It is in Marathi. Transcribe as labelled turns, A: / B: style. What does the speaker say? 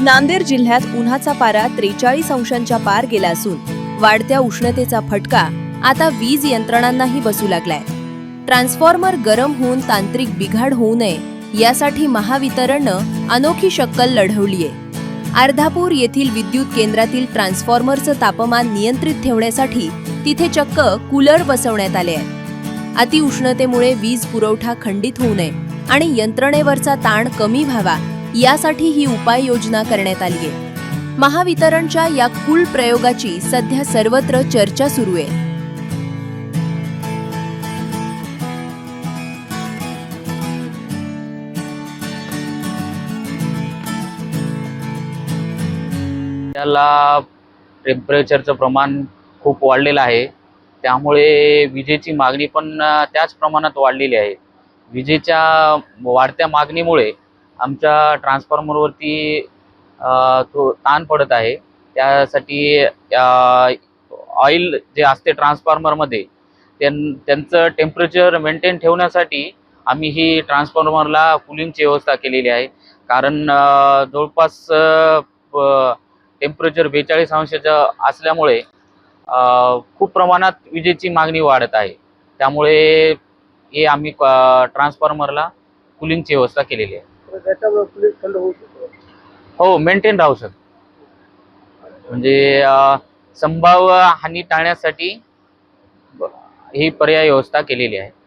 A: नांदेड जिल्ह्यात उन्हाचा पारा 43 अंशांच्या पार गेला असून वाढत्या उष्णतेचा फटका आता वीज यंत्रणांनाही बसू लागलाय। ट्रान्सफॉर्मर गरम होऊन तांत्रिक बिघाड होऊ नये यासाठी महावितरणनं अनोखी शक्कल लढवलीये। अर्धापूर येथील विद्युत केंद्रातील ट्रान्सफॉर्मरचं तापमान नियंत्रित ठेवण्यासाठी तिथे चक्क कूलर बसवण्यात आले आहेत। अतिउष्णतेमुळे वीज पुरवठा खंडित होऊ नये आणि यंत्रणेवरचा ताण कमी व्हावा यासाठी ही उपाययोजना करण्यात आली आहे। महावितरणच्या या कूल प्रयोगाची सध्या सर्वत्र चर्चा सुरू आहे।
B: त्याला टेम्परेचरचं प्रमाण खूप वाढलेलं आहे, त्यामुळे विजेची मागणी पण त्याच प्रमाणात वाढलेली आहे। विजेच्या वाढत्या मागणीमुळे आमच्या ट्रान्सफॉर्मरवरती तो ताण पडत आहे। त्यासाठी ऑइल जे असते ट्रान्सफॉर्मरमध्ये त्यांचं टेम्परेचर मेंटेन ठेवण्यासाठी आम्ही ही ट्रान्सफॉर्मरला कूलिंगची व्यवस्था केलेली आहे। कारण जवळपास टेम्परेचर 42 अंशाचं असल्यामुळे खूप प्रमाणात विजेची मागणी वाढत आहे। त्यामुळे हे आम्ही ट्रान्सफॉर्मरला कूलिंगची व्यवस्था केलेली आहे। हो, मेंटेन राहू शकतो। म्हणजे संभाव्य हानी टाळण्यासाठी ही पर्याय व्यवस्था केलेली आहे।